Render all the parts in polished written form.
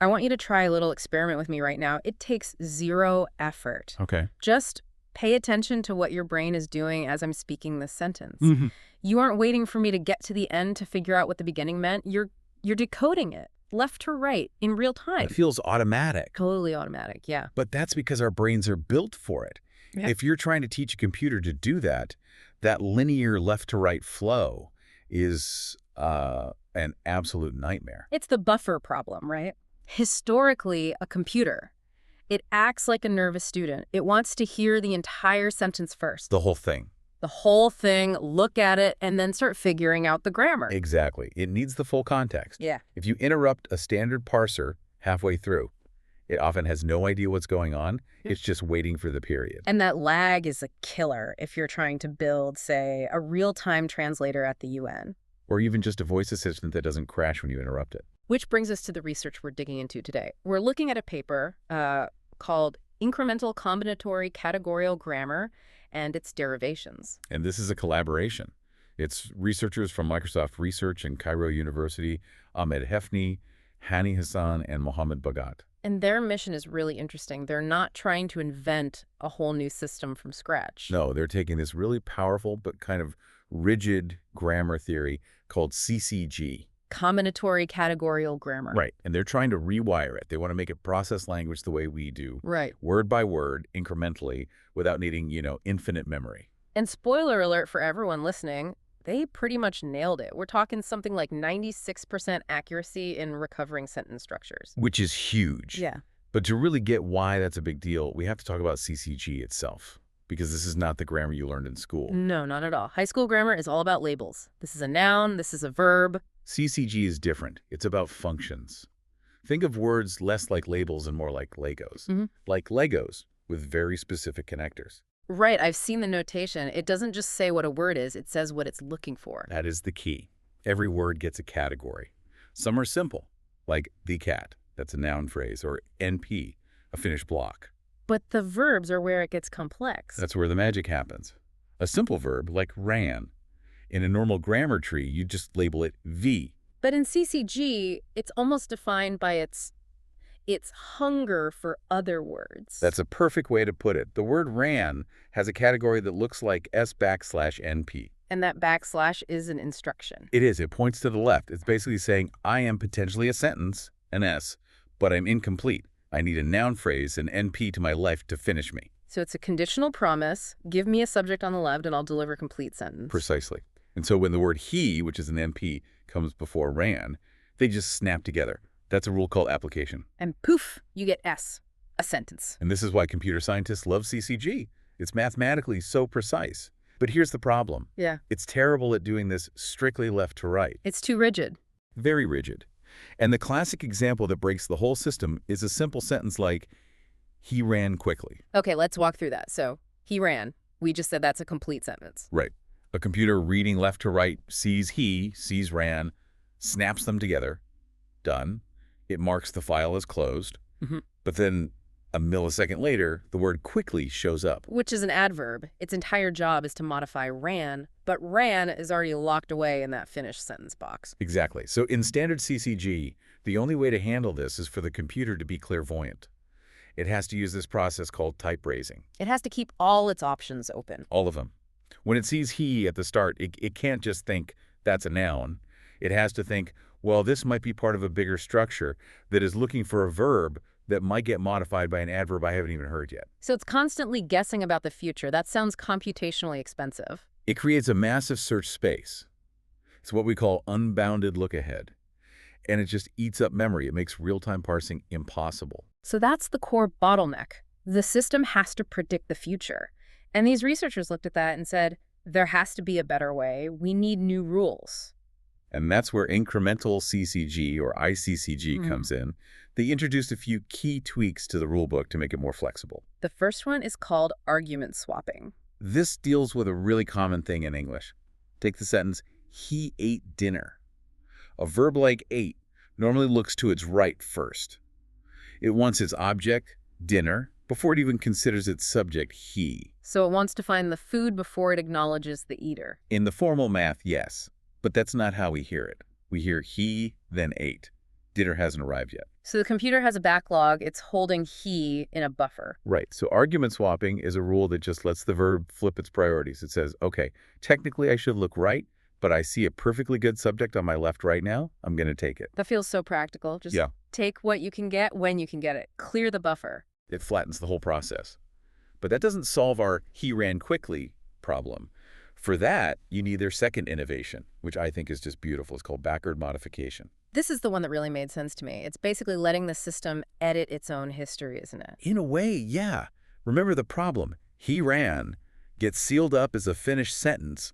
I want you to try a little experiment with me right now. It takes zero effort. Okay. Just pay attention to what your brain is doing as I'm speaking this sentence. Mm-hmm. You aren't waiting for me to get to the end to figure out what the beginning meant. You're decoding it, left to right, in real time. It feels automatic. Totally automatic, yeah. But that's because our brains are built for it. Yeah. If you're trying to teach a computer to do that, that linear left-to-right flow is an absolute nightmare. It's the buffer problem, right? Historically, a computer, it acts like a nervous student. It wants to hear the entire sentence first. The whole thing. The whole thing, look at it, and then start figuring out the grammar. Exactly. It needs the full context. Yeah. If you interrupt a standard parser halfway through, it often has no idea what's going on. It's just waiting for the period. And that lag is a killer if you're trying to build, say, a real-time translator at the UN. Or even just a voice assistant that doesn't crash when you interrupt it. Which brings us to the research we're digging into today. We're looking at a paper called Incremental Combinatory Categorial Grammar and its Derivations. And this is a collaboration. It's researchers from Microsoft Research and Cairo University, Ahmed Hefni, Hani Hassan, and Mohammed Bagat. And their mission is really interesting. They're not trying to invent a whole new system from scratch. No, they're taking this really powerful but kind of rigid grammar theory called CCG. Combinatory Categorial Grammar. Right. And they're trying to rewire it. They want to make it process language the way we do. Right. Word by word, incrementally, without needing, infinite memory. And spoiler alert for everyone listening, they pretty much nailed it. We're talking something like 96% accuracy in recovering sentence structures. Which is huge. Yeah. But to really get why that's a big deal, we have to talk about CCG itself. Because this is not the grammar you learned in school. No, not at all. High school grammar is all about labels. This is a noun, this is a verb. CCG is different. It's about functions. Think of words less like labels and more like Legos. Mm-hmm. Like Legos with very specific connectors. Right, I've seen the notation. It doesn't just say what a word is, it says what it's looking for. That is the key. Every word gets a category. Some are simple, like the cat, that's a noun phrase, or NP, a finished block. But the verbs are where it gets complex. That's where the magic happens. A simple verb, like ran. In a normal grammar tree, you just label it V. But in CCG, it's almost defined by its hunger for other words. That's a perfect way to put it. The word ran has a category that looks like S\NP. And that backslash is an instruction. It is. It points to the left. It's basically saying, I am potentially a sentence, an S, but I'm incomplete. I need a noun phrase, an NP to my life to finish me. So it's a conditional promise. Give me a subject on the left and I'll deliver a complete sentence. Precisely. And so when the word he, which is an NP, comes before ran, they just snap together. That's a rule called application. And poof, you get S, a sentence. And this is why computer scientists love CCG. It's mathematically so precise. But here's the problem. Yeah. It's terrible at doing this strictly left to right. It's too rigid. Very rigid. And the classic example that breaks the whole system is a simple sentence like, he ran quickly. Okay, let's walk through that. So, he ran. We just said that's a complete sentence. Right. A computer reading left to right sees he, sees ran, snaps them together. Done. It marks the file as closed. Mm-hmm. But then a millisecond later, the word quickly shows up. Which is an adverb. Its entire job is to modify ran, but ran is already locked away in that finished sentence box. Exactly. So in standard CCG, the only way to handle this is for the computer to be clairvoyant. It has to use this process called type raising. It has to keep all its options open. All of them. When it sees he at the start, it can't just think that's a noun. It has to think, well, this might be part of a bigger structure that is looking for a verb that might get modified by an adverb I haven't even heard yet. So it's constantly guessing about the future. That sounds computationally expensive. It creates a massive search space. It's what we call unbounded look ahead. And it just eats up memory. It makes real-time parsing impossible. So that's the core bottleneck. The system has to predict the future. And these researchers looked at that and said, there has to be a better way. We need new rules. And that's where incremental CCG or ICCG comes in. They introduced a few key tweaks to the rulebook to make it more flexible. The first one is called argument swapping. This deals with a really common thing in English. Take the sentence, he ate dinner. A verb like ate normally looks to its right first. It wants its object, dinner, before it even considers its subject, he. So it wants to find the food before it acknowledges the eater. In the formal math, yes. But that's not how we hear it. We hear he, then ate. Dinner hasn't arrived yet. So the computer has a backlog. It's holding he in a buffer. Right. So argument swapping is a rule that just lets the verb flip its priorities. It says, okay, technically I should look right, but I see a perfectly good subject on my left right now. I'm going to take it. That feels so practical. Just Yeah. take what you can get when you can get it. Clear the buffer. It flattens the whole process. But that doesn't solve our he ran quickly problem. For that, you need their second innovation, which I think is just beautiful. It's called backward modification. This is the one that really made sense to me. It's basically letting the system edit its own history, isn't it? In a way, yeah. Remember the problem. He ran gets sealed up as a finished sentence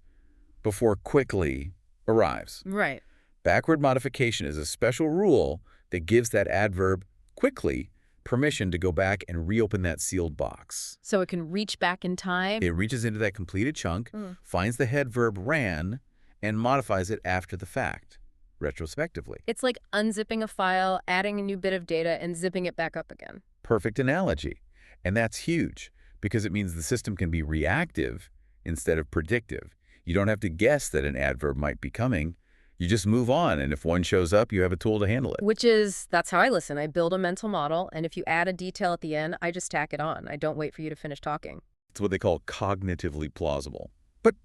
before quickly arrives. Right. Backward modification is a special rule that gives that adverb quickly permission to go back and reopen that sealed box. So it can reach back in time? It reaches into that completed chunk, finds the head verb ran, and modifies it after the fact, retrospectively. It's like unzipping a file, adding a new bit of data, and zipping it back up again. Perfect analogy. And that's huge because it means the system can be reactive instead of predictive. You don't have to guess that an adverb might be coming. You just move on, and if one shows up, you have a tool to handle it. That's how I listen. I build a mental model, and if you add a detail at the end, I just tack it on. I don't wait for you to finish talking. It's what they call cognitively plausible. But,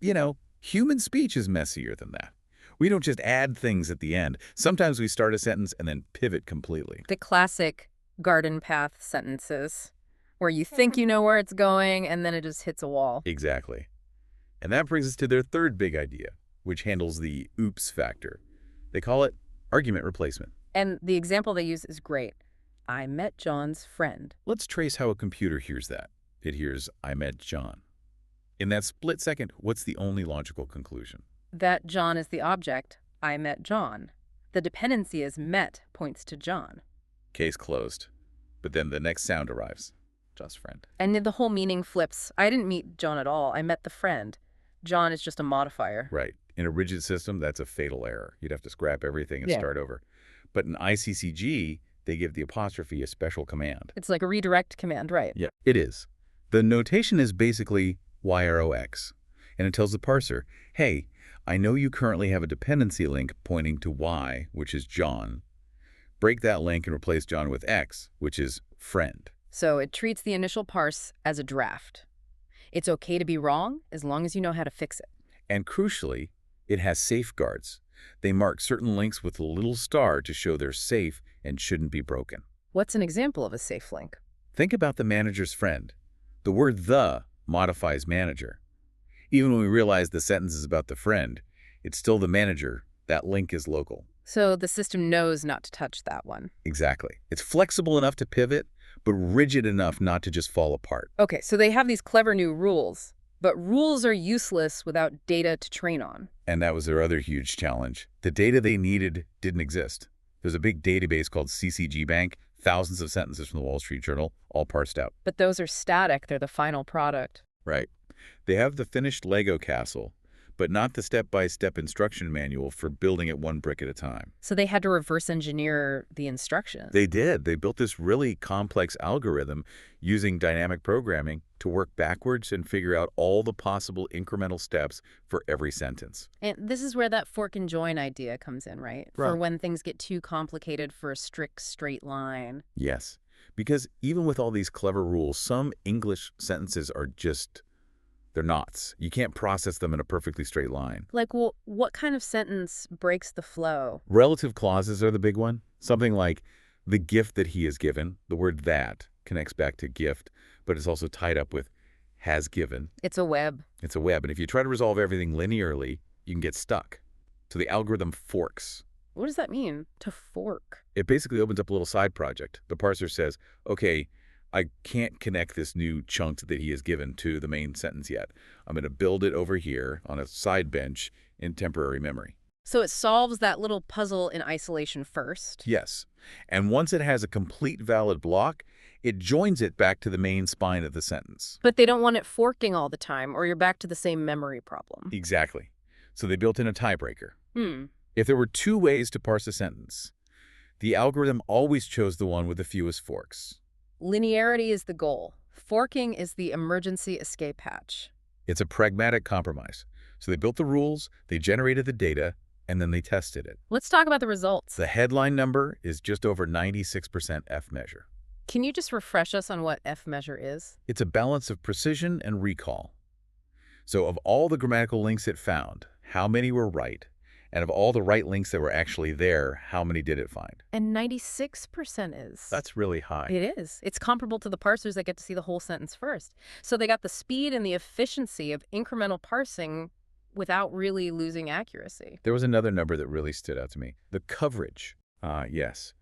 human speech is messier than that. We don't just add things at the end. Sometimes we start a sentence and then pivot completely. The classic garden path sentences, where you think you know where it's going, and then it just hits a wall. Exactly. And that brings us to their third big idea, which handles the oops factor. They call it argument replacement. And the example they use is great. I met John's friend. Let's trace how a computer hears that. It hears, I met John. In that split second, what's the only logical conclusion? That John is the object. I met John. The dependency is met points to John. Case closed. But then the next sound arrives. John's friend. And the whole meaning flips. I didn't meet John at all. I met the friend. John is just a modifier. Right. In a rigid system, that's a fatal error. You'd have to scrap everything and start over. But in ICCG, they give the apostrophe a special command. It's like a redirect command, right? Yeah, it is. The notation is basically YROX. And it tells the parser, hey, I know you currently have a dependency link pointing to Y, which is John. Break that link and replace John with X, which is friend. So it treats the initial parse as a draft. It's okay to be wrong as long as you know how to fix it. And crucially, it has safeguards. They mark certain links with a little star to show they're safe and shouldn't be broken. What's an example of a safe link? Think about the manager's friend. The word the modifies manager. Even when we realize the sentence is about the friend, it's still the manager. That link is local. So the system knows not to touch that one. Exactly. It's flexible enough to pivot, but rigid enough not to just fall apart. Okay, so they have these clever new rules, but rules are useless without data to train on. And that was their other huge challenge. The data they needed didn't exist. There's a big database called CCG Bank, thousands of sentences from the Wall Street Journal, all parsed out. But those are static. They're the final product. Right. They have the finished Lego castle, but not the step-by-step instruction manual for building it one brick at a time. So they had to reverse engineer the instructions. They did. They built this really complex algorithm using dynamic programming to work backwards and figure out all the possible incremental steps for every sentence. And this is where that fork and join idea comes in, right? For when things get too complicated for a strict straight line. Yes, because even with all these clever rules, some English sentences are just... they're knots. You can't process them in a perfectly straight line. Like, well, what kind of sentence breaks the flow? Relative clauses are the big one. Something like, the gift that he has given. The word that connects back to gift, but it's also tied up with has given. It's a web. It's a web. And if you try to resolve everything linearly, you can get stuck. So the algorithm forks. What does that mean, to fork? It basically opens up a little side project. The parser says, okay, I can't connect this new chunk that he has given to the main sentence yet. I'm going to build it over here on a side bench in temporary memory. So it solves that little puzzle in isolation first? Yes. And once it has a complete valid block, it joins it back to the main spine of the sentence. But they don't want it forking all the time, or you're back to the same memory problem. Exactly. So they built in a tiebreaker. If there were two ways to parse a sentence, the algorithm always chose the one with the fewest forks. Linearity is the goal. Forking is the emergency escape hatch. It's a pragmatic compromise. So they built the rules, they generated the data, and then they tested it. Let's talk about the results. The headline number is just over 96% F measure. Can you just refresh us on what F measure is? It's a balance of precision and recall. So of all the grammatical links it found, how many were right? And of all the right links that were actually there, how many did it find? And 96% is. That's really high. It is. It's comparable to the parsers that get to see the whole sentence first. So they got the speed and the efficiency of incremental parsing without really losing accuracy. There was another number that really stood out to me. The coverage. Yes.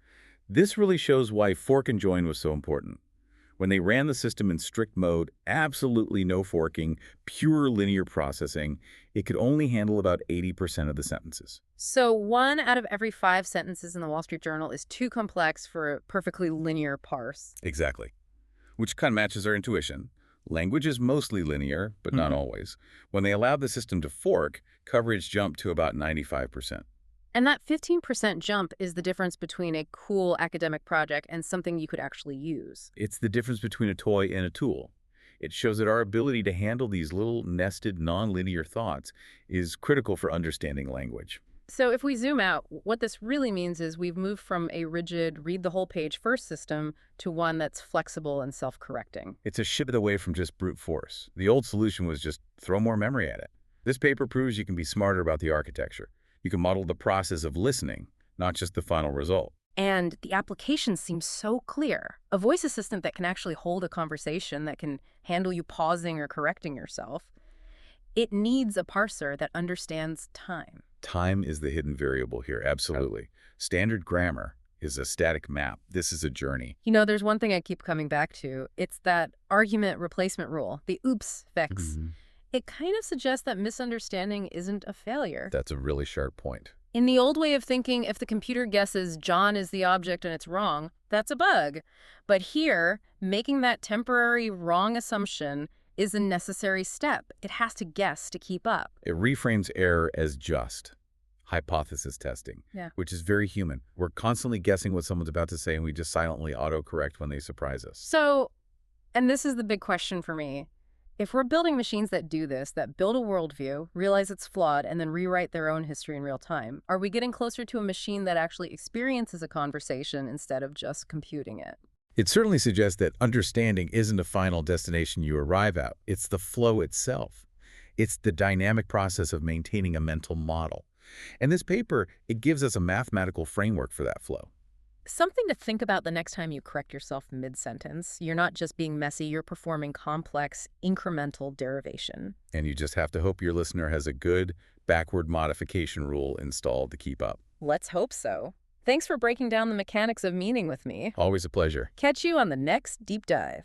This really shows why fork and join was so important. When they ran the system in strict mode, absolutely no forking, pure linear processing, it could only handle about 80% of the sentences. So 1 out of every 5 sentences in the Wall Street Journal is too complex for a perfectly linear parse. Exactly. Which kind of matches our intuition. Language is mostly linear, but not always. When they allowed the system to fork, coverage jumped to about 95%. And that 15% jump is the difference between a cool academic project and something you could actually use. It's the difference between a toy and a tool. It shows that our ability to handle these little nested nonlinear thoughts is critical for understanding language. So if we zoom out, what this really means is we've moved from a rigid read the whole page first system to one that's flexible and self-correcting. It's a shift away from just brute force. The old solution was just throw more memory at it. This paper proves you can be smarter about the architecture. You can model the process of listening, not just the final result. And the application seems so clear. A voice assistant that can actually hold a conversation, that can handle you pausing or correcting yourself. It needs a parser that understands time. Time is the hidden variable here, absolutely. Standard grammar is a static map. This is a journey. You know, there's one thing I keep coming back to. It's that argument replacement rule, the oops fix. It kind of suggests that misunderstanding isn't a failure. That's a really sharp point. In the old way of thinking, if the computer guesses John is the object and it's wrong, that's a bug. But here, making that temporary wrong assumption is a necessary step. It has to guess to keep up. It reframes error as just hypothesis testing, which is very human. We're constantly guessing what someone's about to say, and we just silently autocorrect when they surprise us. So, and this is the big question for me. If we're building machines that do this, that build a worldview, realize it's flawed, and then rewrite their own history in real time, are we getting closer to a machine that actually experiences a conversation instead of just computing it? It certainly suggests that understanding isn't a final destination you arrive at. It's the flow itself. It's the dynamic process of maintaining a mental model. And this paper, it gives us a mathematical framework for that flow. Something to think about the next time you correct yourself mid-sentence. You're not just being messy, you're performing complex, incremental derivation. And you just have to hope your listener has a good backward modification rule installed to keep up. Let's hope so. Thanks for breaking down the mechanics of meaning with me. Always a pleasure. Catch you on the next Deep Dive.